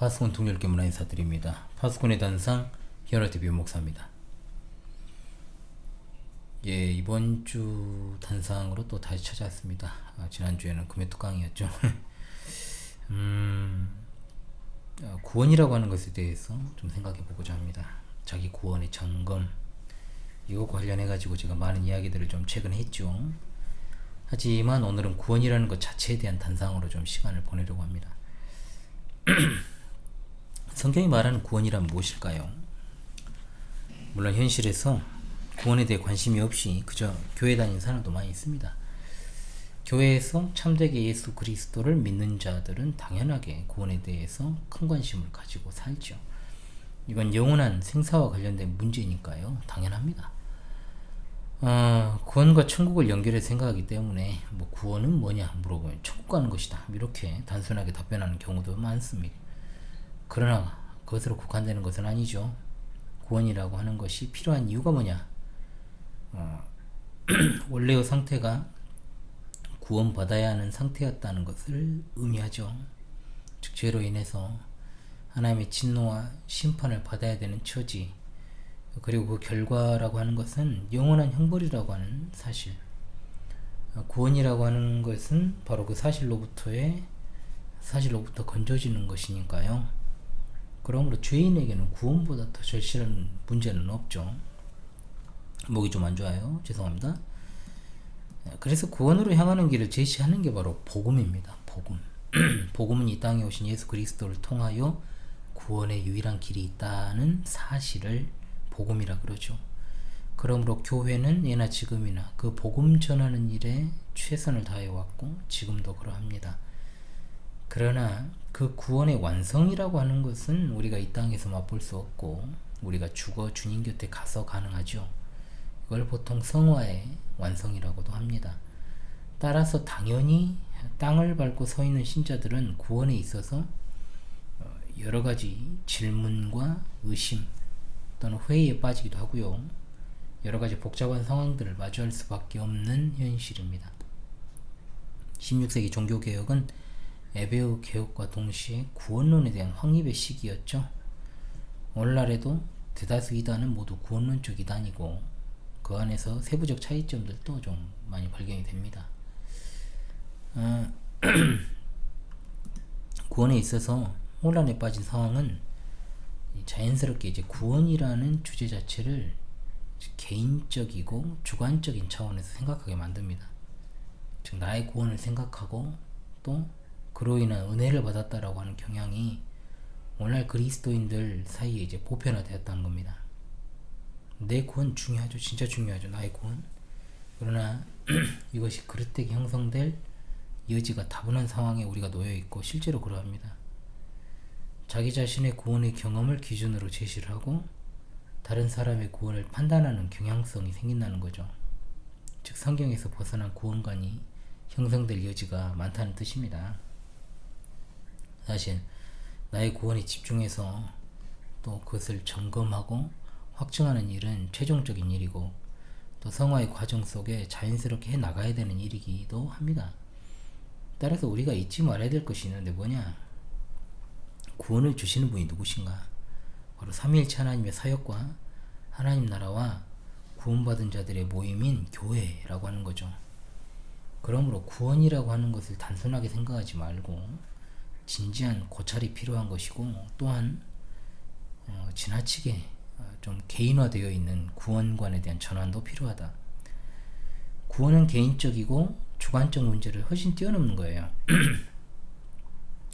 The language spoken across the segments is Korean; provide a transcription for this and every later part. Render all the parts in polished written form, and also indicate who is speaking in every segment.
Speaker 1: 파수꾼 통일교 문화 인사드립니다. 파수꾼의 단상 히어로TV 목사입니다. 예, 이번 주 단상으로 또 다시 찾아왔습니다. 지난주에는 금요 특강이었죠. 구원이라고 하는 것에 대해서 좀 생각해 보고자 합니다. 자기 구원의 점검, 이것과 관련해 가지고 제가 많은 이야기들을 좀 최근에 했죠. 하지만 오늘은 구원이라는 것 자체에 대한 단상으로 좀 시간을 보내려고 합니다. 성경이 말하는 구원이란 무엇일까요? 물론 현실에서 구원에 대해 관심이 없이 그저 교회 다니는 사람도 많이 있습니다. 교회에서 참되게 예수 그리스도를 믿는 자들은 당연하게 구원에 대해서 큰 관심을 가지고 살죠. 이건 영원한 생사와 관련된 문제니까요. 당연합니다. 구원과 천국을 연결해서 생각하기 때문에 뭐 구원은 뭐냐 물어보면 천국 가는 것이다, 이렇게 단순하게 답변하는 경우도 많습니다. 그러나 그것으로 국한되는 것은 아니죠. 구원이라고 하는 것이 필요한 이유가 뭐냐? 원래의 상태가 구원받아야 하는 상태였다는 것을 의미하죠. 즉 죄로 인해서 하나님의 진노와 심판을 받아야 되는 처지, 그리고 그 결과라고 하는 것은 영원한 형벌이라고 하는 사실. 구원이라고 하는 것은 바로 그 사실로부터 건져지는 것이니까요. 그러므로 죄인에게는 구원보다 더 절실한 문제는 없죠. 목이 좀 안 좋아요. 죄송합니다. 그래서 구원으로 향하는 길을 제시하는 게 바로 복음입니다. 복음. 복음은 이 땅에 오신 예수 그리스도를 통하여 구원의 유일한 길이 있다는 사실을 복음이라 그러죠. 그러므로 교회는 예나 지금이나 그 복음 전하는 일에 최선을 다해 왔고 지금도 그러합니다. 그러나 그 구원의 완성이라고 하는 것은 우리가 이 땅에서 맛볼 수 없고 우리가 죽어 주님 곁에 가서 가능하죠. 이걸 보통 성화의 완성이라고도 합니다. 따라서 당연히 땅을 밟고 서 있는 신자들은 구원에 있어서 여러 가지 질문과 의심 또는 회의에 빠지기도 하고요. 여러 가지 복잡한 상황들을 마주할 수밖에 없는 현실입니다. 16세기 종교개혁은 에베우 개혁과 동시에 구원론에 대한 확립의 시기였죠. 오늘날에도 대다수 이단은 모두 구원론적 이단이고 그 안에서 세부적 차이점들도 좀 많이 발견이 됩니다. 구원에 있어서 혼란에 빠진 상황은 자연스럽게 이제 구원이라는 주제 자체를 개인적이고 주관적인 차원에서 생각하게 만듭니다. 즉 나의 구원을 생각하고 또 그로 인한 은혜를 받았다라고 하는 경향이 오늘날 그리스도인들 사이에 이제 보편화되었다는 겁니다. 내 구원 중요하죠. 진짜 중요하죠. 나의 구원. 그러나 이것이 그릇되게 형성될 여지가 다분한 상황에 우리가 놓여있고 실제로 그러합니다. 자기 자신의 구원의 경험을 기준으로 제시를 하고 다른 사람의 구원을 판단하는 경향성이 생긴다는 거죠. 즉 성경에서 벗어난 구원관이 형성될 여지가 많다는 뜻입니다. 사실 나의 구원에 집중해서 또 그것을 점검하고 확증하는 일은 최종적인 일이고 또 성화의 과정 속에 자연스럽게 해나가야 되는 일이기도 합니다. 따라서 우리가 잊지 말아야 될 것이 있는데 뭐냐? 구원을 주시는 분이 누구신가? 바로 삼위일체 하나님의 사역과 하나님 나라와 구원받은 자들의 모임인 교회라고 하는 거죠. 그러므로 구원이라고 하는 것을 단순하게 생각하지 말고 진지한 고찰이 필요한 것이고 또한 지나치게 좀 개인화되어 있는 구원관에 대한 전환도 필요하다. 구원은 개인적이고 주관적 문제를 훨씬 뛰어넘는 거예요.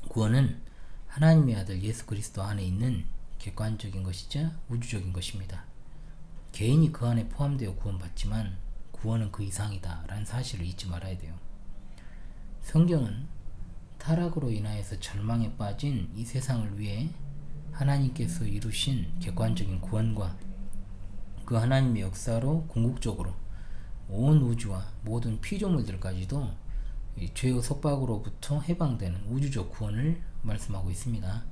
Speaker 1: 구원은 하나님의 아들 예수 그리스도 안에 있는 객관적인 것이자 우주적인 것입니다. 개인이 그 안에 포함되어 구원받지만 구원은 그 이상이다 라는 사실을 잊지 말아야 돼요. 성경은 타락으로 인하여서 절망에 빠진 이 세상을 위해 하나님께서 이루신 객관적인 구원과 그 하나님의 역사로 궁극적으로 온 우주와 모든 피조물들까지도 이 죄의 속박으로부터 해방되는 우주적 구원을 말씀하고 있습니다.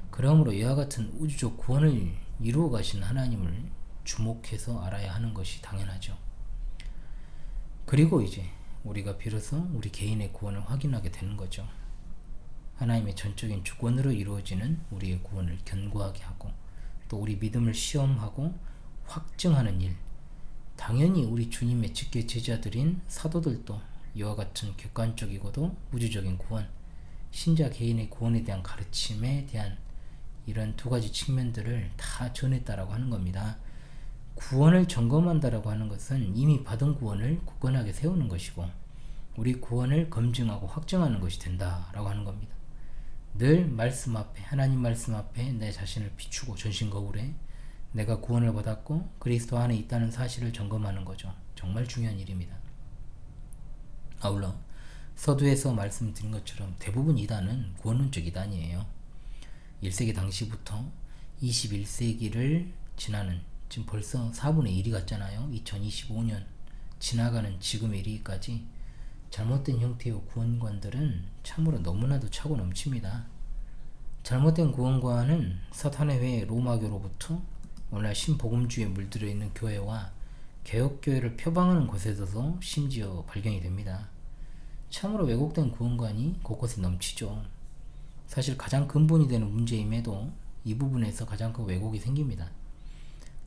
Speaker 1: 그러므로 이와 같은 우주적 구원을 이루어 가신 하나님을 주목해서 알아야 하는 것이 당연하죠. 그리고 이제 우리가 비로소 우리 개인의 구원을 확인하게 되는 거죠. 하나님의 전적인 주권으로 이루어지는 우리의 구원을 견고하게 하고 또 우리 믿음을 시험하고 확증하는 일, 당연히 우리 주님의 직계 제자들인 사도들도 이와 같은 객관적이고도 우주적인 구원, 신자 개인의 구원에 대한 가르침에 대한 이런 두 가지 측면들을 다 전했다라고 하는 겁니다. 구원을 점검한다라고 하는 것은 이미 받은 구원을 굳건하게 세우는 것이고 우리 구원을 검증하고 확정하는 것이 된다라고 하는 겁니다. 늘 말씀 앞에, 하나님 말씀 앞에 내 자신을 비추고 전신거울에 내가 구원을 받았고 그리스도 안에 있다는 사실을 점검하는 거죠. 정말 중요한 일입니다. 아울러 서두에서 말씀드린 것처럼 대부분 이단은 구원론적 이단이에요. 1세기 당시부터 21세기를 지나는, 지금 벌써 4분의 1이 갔잖아요. 2025년 지나가는 지금에 이르기까지 잘못된 형태의 구원관들은 참으로 너무나도 차고 넘칩니다. 잘못된 구원관은 사탄의 회 로마교로부터 오늘날 신복음주의에 물들어 있는 교회와 개혁교회를 표방하는 곳에서도 심지어 발견이 됩니다. 참으로 왜곡된 구원관이 곳곳에 넘치죠. 사실 가장 근본이 되는 문제임에도 이 부분에서 가장 큰 왜곡이 생깁니다.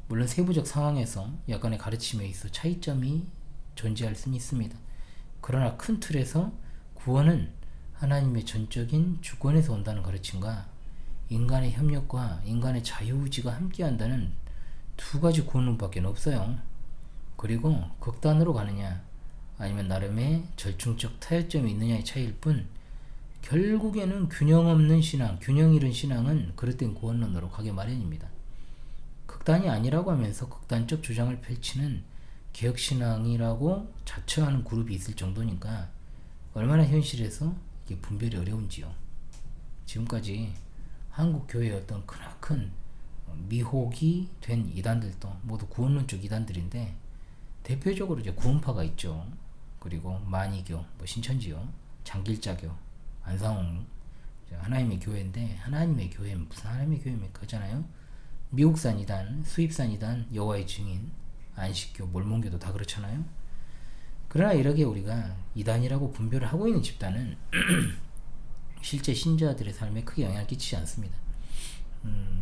Speaker 1: 물론 세부적 상황에서 약간의 가르침에 있어 차이점이 존재할 수는 있습니다. 그러나 큰 틀에서 구원은 하나님의 전적인 주권에서 온다는 가르침과 인간의 협력과 인간의 자유의지가 함께한다는 두 가지 구원론밖에 없어요. 그리고 극단으로 가느냐 아니면 나름의 절충적 타협점이 있느냐의 차이일 뿐 결국에는 균형 없는 신앙, 균형 잃은 신앙은 그릇된 구원론으로 가게 마련입니다. 극단이 아니라고 하면서 극단적 주장을 펼치는 개혁신앙이라고 자처하는 그룹이 있을 정도니까 얼마나 현실에서 이게 분별이 어려운지요. 지금까지 한국 교회의 어떤 크나큰 미혹이 된 이단들도 모두 구원론적 이단들인데 대표적으로 이제 구원파가 있죠. 그리고 만이교, 신천지요, 장길자교, 안상홍, 하나님의 교회인데 하나님의 교회는 무슨 하나님의 교회입니까? 그잖아요. 미국산 이단, 수입산 이단, 여호와의 증인, 안식교, 몰몬교도 다 그렇잖아요. 그러나 이렇게 우리가 이단이라고 분별을 하고 있는 집단은 실제 신자들의 삶에 크게 영향을 끼치지 않습니다.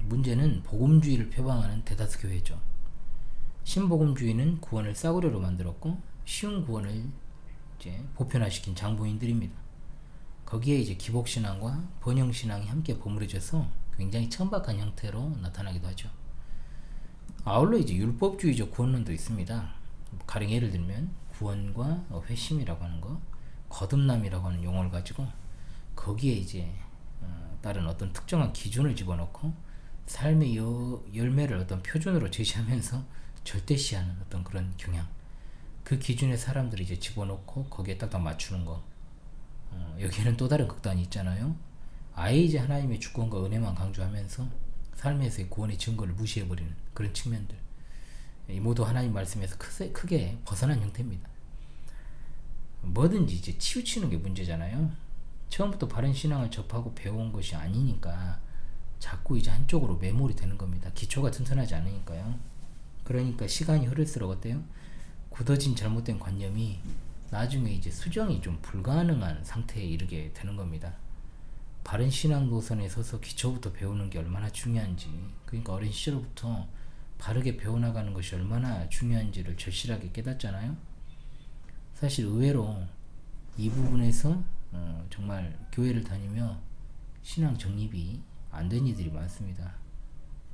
Speaker 1: 문제는 복음주의를 표방하는 대다수 교회죠. 신복음주의는 구원을 싸구려로 만들었고 쉬운 구원을 이제 보편화시킨 장부인들입니다. 거기에 이제 기복신앙과 번영신앙이 함께 버무려져서 굉장히 천박한 형태로 나타나기도 하죠. 아울러 이제 율법주의적 구원론도 있습니다. 가령 예를 들면 구원과 회심이라고 하는 거, 거듭남이라고 하는 용어를 가지고 거기에 이제 다른 어떤 특정한 기준을 집어넣고 삶의 열매를 어떤 표준으로 제시하면서 절대시하는 어떤 그런 경향, 그 기준에 사람들이 이제 집어넣고 거기에 딱딱 맞추는 거. 여기에는 또 다른 극단이 있잖아요. 아예 이제 하나님의 주권과 은혜만 강조하면서 삶에서의 구원의 증거를 무시해버리는 그런 측면들, 이 모두 하나님 말씀에서 크게 벗어난 형태입니다. 뭐든지 이제 치우치는 게 문제잖아요. 처음부터 바른 신앙을 접하고 배워온 것이 아니니까 자꾸 이제 한쪽으로 매몰이 되는 겁니다. 기초가 튼튼하지 않으니까요. 그러니까 시간이 흐를수록 어때요? 굳어진 잘못된 관념이 나중에 이제 수정이 좀 불가능한 상태에 이르게 되는 겁니다. 바른 신앙 노선에 서서 기초부터 배우는 게 얼마나 중요한지, 그러니까 어린 시절부터 바르게 배워나가는 것이 얼마나 중요한지를 절실하게 깨닫잖아요. 사실 의외로 이 부분에서 정말 교회를 다니며 신앙 정립이 안 된 이들이 많습니다.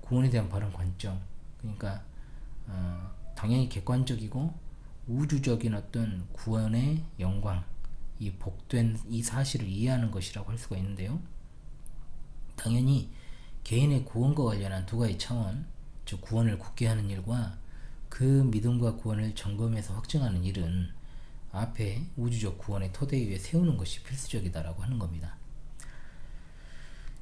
Speaker 1: 구원에 대한 바른 관점, 그러니까 당연히 객관적이고 우주적인 어떤 구원의 영광, 이 복된 이 사실을 이해하는 것이라고 할 수가 있는데요. 당연히 개인의 구원과 관련한 두 가지 차원, 즉 구원을 굳게 하는 일과 그 믿음과 구원을 점검해서 확증하는 일은 앞에 우주적 구원의 토대 위에 세우는 것이 필수적이다라고 하는 겁니다.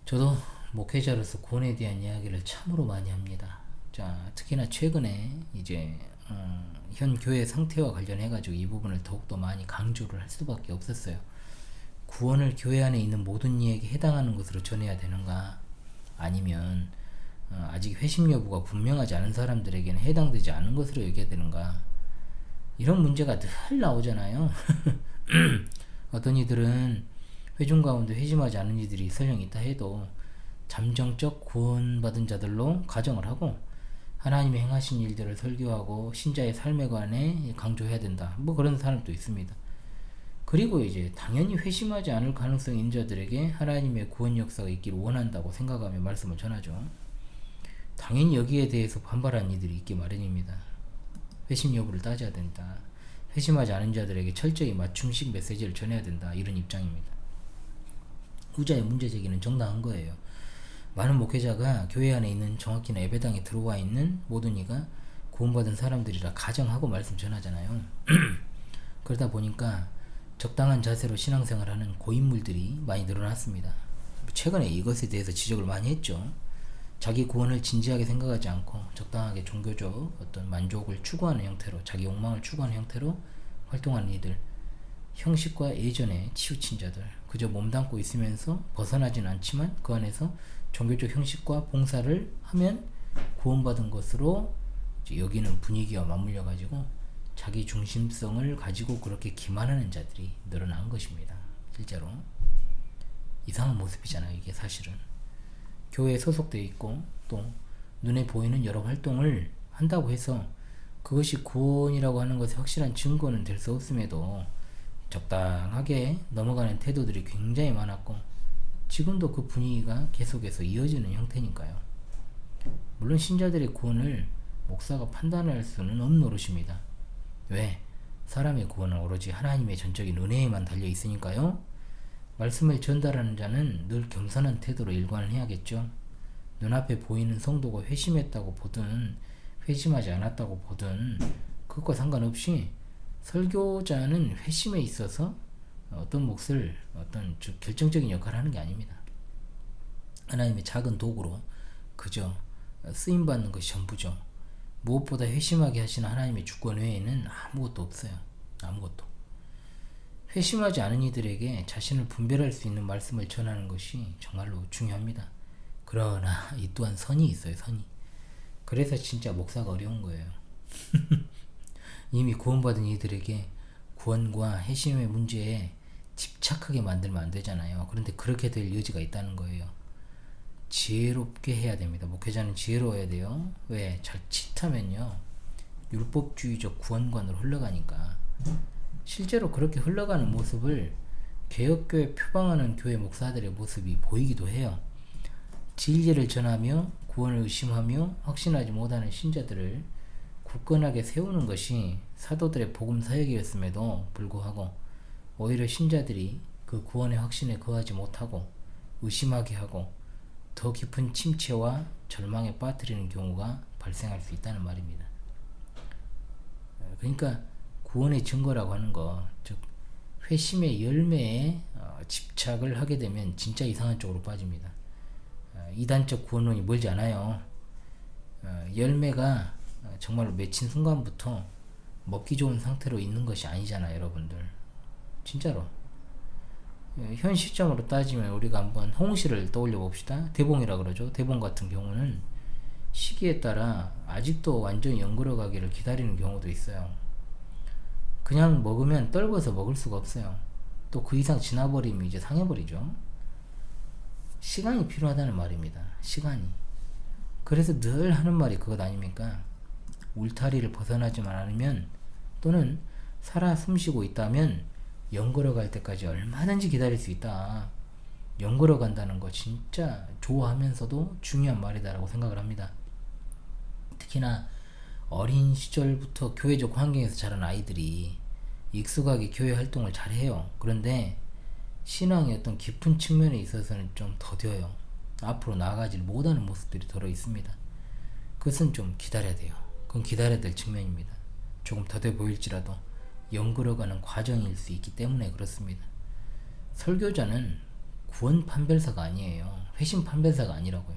Speaker 1: 저도 목회자로서 구원에 대한 이야기를 참으로 많이 합니다. 자, 특히나 최근에 이제 현 교회 상태와 관련해가지고 이 부분을 더욱더 많이 강조를 할 수밖에 없었어요. 구원을 교회 안에 있는 모든 이에게 해당하는 것으로 전해야 되는가, 아니면 아직 회심 여부가 분명하지 않은 사람들에게는 해당되지 않은 것으로 여겨야 되는가, 이런 문제가 늘 나오잖아요. 어떤 이들은 회중 가운데 회심하지 않은 이들이 설령 있다 해도 잠정적 구원받은 자들로 가정을 하고 하나님이 행하신 일들을 설교하고 신자의 삶에 관해 강조해야 된다. 뭐 그런 사람도 있습니다. 그리고 이제 당연히 회심하지 않을 가능성이 있는 자들에게 하나님의 구원 역사가 있기를 원한다고 생각하며 말씀을 전하죠. 당연히 여기에 대해서 반발하는 이들이 있기 마련입니다. 회심 여부를 따져야 된다. 회심하지 않은 자들에게 철저히 맞춤식 메시지를 전해야 된다. 이런 입장입니다. 후자의 문제 제기는 정당한 거예요. 많은 목회자가 교회 안에 있는, 정확히는 예배당에 들어와 있는 모든 이가 구원받은 사람들이라 가정하고 말씀 전하잖아요. 그러다 보니까 적당한 자세로 신앙생활하는 고인물들이 많이 늘어났습니다. 최근에 이것에 대해서 지적을 많이 했죠. 자기 구원을 진지하게 생각하지 않고 적당하게 종교적 어떤 만족을 추구하는 형태로, 자기 욕망을 추구하는 형태로 활동하는 이들, 형식과 예전에 치우친 자들, 그저 몸담고 있으면서 벗어나진 않지만 그 안에서 종교적 형식과 봉사를 하면 구원받은 것으로 여기는 분위기와 맞물려 가지고 자기 중심성을 가지고 그렇게 기만하는 자들이 늘어난 것입니다. 실제로 이상한 모습이잖아요. 이게 사실은 교회에 소속되어 있고 또 눈에 보이는 여러 활동을 한다고 해서 그것이 구원이라고 하는 것의 확실한 증거는 될 수 없음에도 적당하게 넘어가는 태도들이 굉장히 많았고 지금도 그 분위기가 계속해서 이어지는 형태니까요. 물론 신자들의 구원을 목사가 판단할 수는 없는 노릇입니다. 왜? 사람의 구원은 오로지 하나님의 전적인 은혜에만 달려 있으니까요. 말씀을 전달하는 자는 늘 겸손한 태도로 일관을 해야겠죠. 눈앞에 보이는 성도가 회심했다고 보든 회심하지 않았다고 보든 그것과 상관없이 설교자는 회심에 있어서 어떤 몫을, 어떤 결정적인 역할을 하는 게 아닙니다. 하나님의 작은 도구로 그저 쓰임받는 것이 전부죠. 무엇보다 회심하게 하시는 하나님의 주권 외에는 아무것도 없어요. 아무것도. 회심하지 않은 이들에게 자신을 분별할 수 있는 말씀을 전하는 것이 정말로 중요합니다. 그러나 이 또한 선이 있어요. 선이. 그래서 진짜 목사가 어려운 거예요. 이미 구원받은 이들에게 구원과 회심의 문제에 집착하게 만들면 안 되잖아요. 그런데 그렇게 될 여지가 있다는 거예요. 지혜롭게 해야 됩니다. 목회자는 지혜로워야 돼요. 왜? 자칫하면요 율법주의적 구원관으로 흘러가니까. 실제로 그렇게 흘러가는 모습을 개혁교회 표방하는 교회 목사들의 모습이 보이기도 해요. 진리를 전하며 구원을 의심하며 확신하지 못하는 신자들을 굳건하게 세우는 것이 사도들의 복음 사역이었음에도 불구하고 오히려 신자들이 그 구원의 확신에 거하지 못하고 의심하게 하고 더 깊은 침체와 절망에 빠뜨리는 경우가 발생할 수 있다는 말입니다. 그러니까 구원의 증거라고 하는 것, 즉 회심의 열매에 집착을 하게 되면 진짜 이상한 쪽으로 빠집니다. 이단적 구원론이 멀지 않아요. 열매가 정말로 맺힌 순간부터 먹기 좋은 상태로 있는 것이 아니잖아요, 여러분들. 진짜로. 현 시점으로 따지면 우리가 한번 홍시를 떠올려 봅시다. 대봉이라 그러죠. 대봉 같은 경우는 시기에 따라 아직도 완전히 연그러 가기를 기다리는 경우도 있어요. 그냥 먹으면 떨궈서 먹을 수가 없어요. 또 그 이상 지나버리면 이제 상해버리죠. 시간이 필요하다는 말입니다. 시간이. 그래서 늘 하는 말이 그것 아닙니까? 울타리를 벗어나지만 않으면, 또는 살아 숨쉬고 있다면 연걸어 갈 때까지 얼마든지 기다릴 수 있다. 연걸어 간다는 거 진짜 좋아하면서도 중요한 말이다라고 생각을 합니다. 특히나 어린 시절부터 교회적 환경에서 자란 아이들이 익숙하게 교회 활동을 잘해요. 그런데 신앙의 어떤 깊은 측면에 있어서는 좀 더뎌요. 앞으로 나아가지 못하는 모습들이 더러 있습니다. 그것은 좀 기다려야 돼요. 그건 기다려야 될 측면입니다. 조금 더뎌 보일지라도 연그러가는 과정일 수 있기 때문에 그렇습니다. 설교자는 구원 판별사가 아니에요. 회심 판별사가 아니라고요.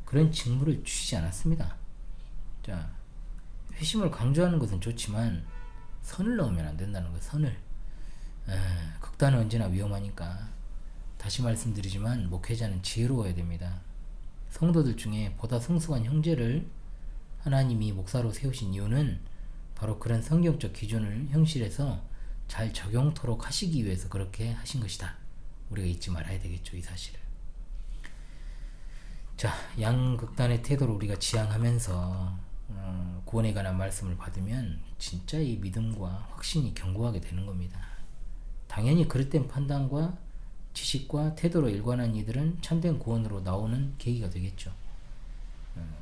Speaker 1: 그런 직무를 주시지 않았습니다. 자, 회심을 강조하는 것은 좋지만 선을 넣으면 안 된다는 거예요. 선을. 극단은 언제나 위험하니까 다시 말씀드리지만 목회자는 지혜로워야 됩니다. 성도들 중에 보다 성숙한 형제를 하나님이 목사로 세우신 이유는 바로 그런 성경적 기준을 현실에서 잘 적용토록 하시기 위해서 그렇게 하신 것이다 우리가 잊지 말아야 되겠죠, 이 사실을. 자, 양극단의 태도를 우리가 지향하면서 구원에 관한 말씀을 받으면 진짜 이 믿음과 확신이 견고하게 되는 겁니다. 당연히 그릇된 판단과 지식과 태도로 일관한 이들은 참된 구원으로 나오는 계기가 되겠죠.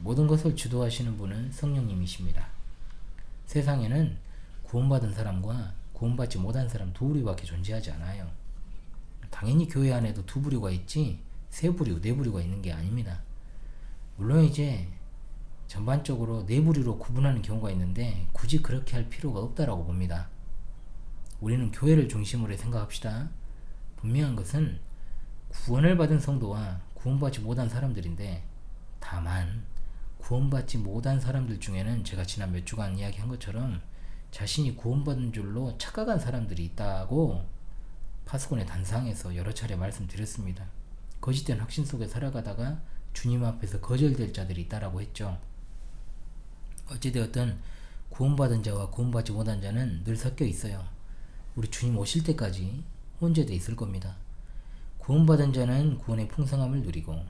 Speaker 1: 모든 것을 주도하시는 분은 성령님이십니다. 세상에는 구원받은 사람과 구원받지 못한 사람 두 부류밖에 존재하지 않아요. 당연히 교회 안에도 두 부류가 있지 세 부류, 네 부류가 있는 게 아닙니다. 물론 이제 전반적으로 네 부류로 구분하는 경우가 있는데 굳이 그렇게 할 필요가 없다라고 봅니다. 우리는 교회를 중심으로 생각합시다. 분명한 것은 구원을 받은 성도와 구원받지 못한 사람들인데, 다만 구원받지 못한 사람들 중에는 제가 지난 몇 주간 이야기한 것처럼 자신이 구원받은 줄로 착각한 사람들이 있다고 파수꾼의 단상에서 여러 차례 말씀드렸습니다. 거짓된 확신 속에 살아가다가 주님 앞에서 거절될 자들이 있다라고 했죠. 어찌되었든 구원받은 자와 구원받지 못한 자는 늘 섞여 있어요. 우리 주님 오실 때까지 혼재되어 있을 겁니다. 구원받은 자는 구원의 풍성함을 누리고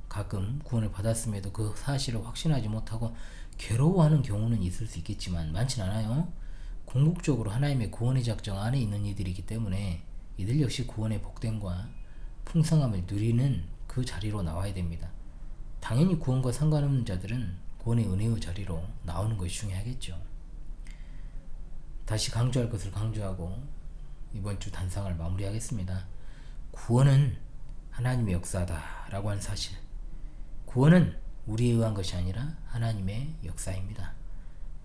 Speaker 1: 가끔 구원을 받았음에도 그 사실을 확신하지 못하고 괴로워하는 경우는 있을 수 있겠지만 많진 않아요. 궁극적으로 하나님의 구원의 작정 안에 있는 이들이기 때문에 이들 역시 구원의 복됨과 풍성함을 누리는 그 자리로 나와야 됩니다. 당연히 구원과 상관없는 자들은 구원의 은혜의 자리로 나오는 것이 중요하겠죠. 다시 강조할 것을 강조하고 이번 주 단상을 마무리하겠습니다. 구원은 하나님의 역사다 라고 하는 사실. 구원은 우리에 의한 것이 아니라 하나님의 역사입니다.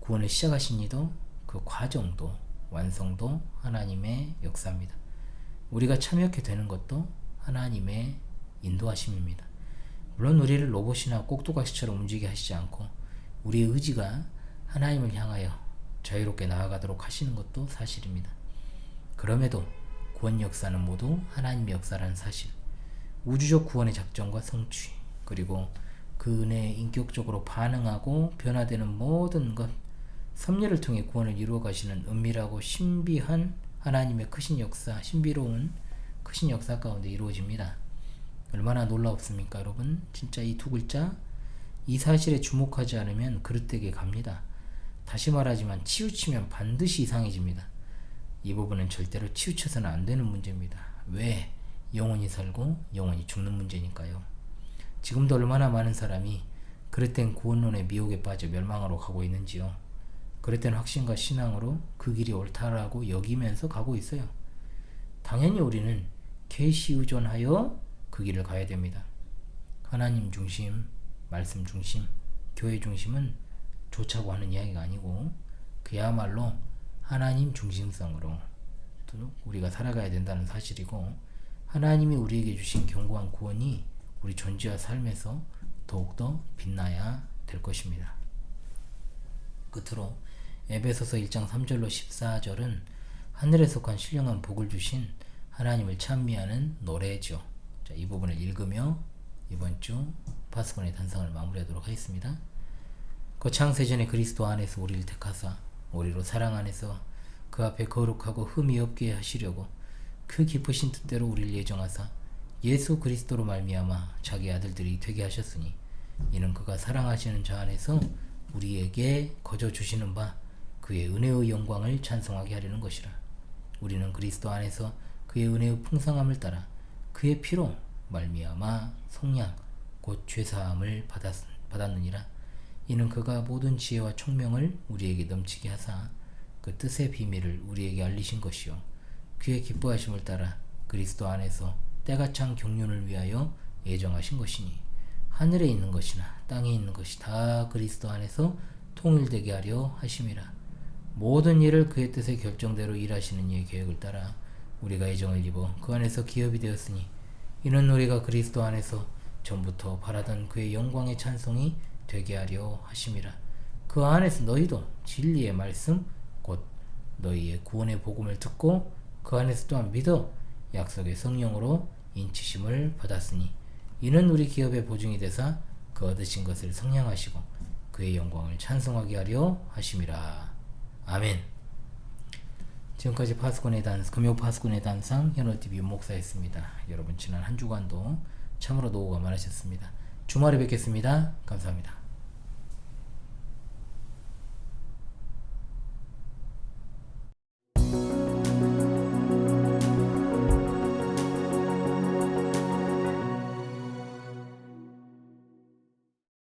Speaker 1: 구원을 시작하신 이도 그 과정도 완성도 하나님의 역사입니다. 우리가 참여하게 되는 것도 하나님의 인도하심입니다. 물론 우리를 로봇이나 꼭두각시처럼 움직이게 하시지 않고 우리의 의지가 하나님을 향하여 자유롭게 나아가도록 하시는 것도 사실입니다. 그럼에도 구원 역사는 모두 하나님의 역사라는 사실, 우주적 구원의 작정과 성취, 그리고 그 은혜에 인격적으로 반응하고 변화되는 모든 것, 섭리를 통해 구원을 이루어 가시는 은밀하고 신비한 하나님의 크신 역사, 신비로운 크신 역사 가운데 이루어집니다. 얼마나 놀라웠습니까, 여러분? 진짜 이 두 글자, 이 사실에 주목하지 않으면 그릇되게 갑니다. 다시 말하지만 치우치면 반드시 이상해집니다. 이 부분은 절대로 치우쳐서는 안 되는 문제입니다. 왜? 영원히 살고 영원히 죽는 문제니까요. 지금도 얼마나 많은 사람이 그릇된 구원론의 미혹에 빠져 멸망하러 가고 있는지요. 그릇된 확신과 신앙으로 그 길이 옳다라고 여기면서 가고 있어요. 당연히 우리는 계시 의존하여 그 길을 가야 됩니다. 하나님 중심, 말씀 중심, 교회 중심은 좋자고 하는 이야기가 아니고 그야말로 하나님 중심성으로 또 우리가 살아가야 된다는 사실이고, 하나님이 우리에게 주신 견고한 구원이 우리 존재와 삶에서 더욱더 빛나야 될 것입니다. 끝으로 에베소서 1장 3절로 14절은 하늘에 속한 신령한 복을 주신 하나님을 찬미하는 노래죠. 자, 이 부분을 읽으며 이번 주 파수꾼의 단상을 마무리하도록 하겠습니다. 거창세전에 그리스도 안에서 우리를 택하사 우리로 사랑 안에서 그 앞에 거룩하고 흠이 없게 하시려고 그 기쁘신 뜻대로 우리를 예정하사 예수 그리스도로 말미암아 자기 아들들이 되게 하셨으니 이는 그가 사랑하시는 자 안에서 우리에게 거저 주시는 바 그의 은혜의 영광을 찬송하게 하려는 것이라. 우리는 그리스도 안에서 그의 은혜의 풍성함을 따라 그의 피로 말미암아 속량 곧 죄사함을 받았느니라. 이는 그가 모든 지혜와 총명을 우리에게 넘치게 하사 그 뜻의 비밀을 우리에게 알리신 것이요 그의 기뻐하심을 따라 그리스도 안에서 때가 찬 경륜을 위하여 예정하신 것이니 하늘에 있는 것이나 땅에 있는 것이 다 그리스도 안에서 통일되게 하려 하심이라. 모든 일을 그의 뜻의 결정대로 일하시는 이의 계획을 따라 우리가 예정을 입어 그 안에서 기업이 되었으니 이는 우리가 그리스도 안에서 전부터 바라던 그의 영광의 찬송이 되게 하려 하심이라. 그 안에서 너희도 진리의 말씀 곧 너희의 구원의 복음을 듣고 그 안에서 또한 믿어 약속의 성령으로 인치심을 받았으니 이는 우리 기업의 보증이 되사 그 얻으신 것을 성량하시고 그의 영광을 찬송하게 하려 하심이라. 아멘. 지금까지 파수꾼의 단상, 금요 파수꾼의 단상 현호TV 윤목사였습니다. 여러분 지난 한 주간도 참으로 노고가 많으셨습니다. 주말에 뵙겠습니다. 감사합니다.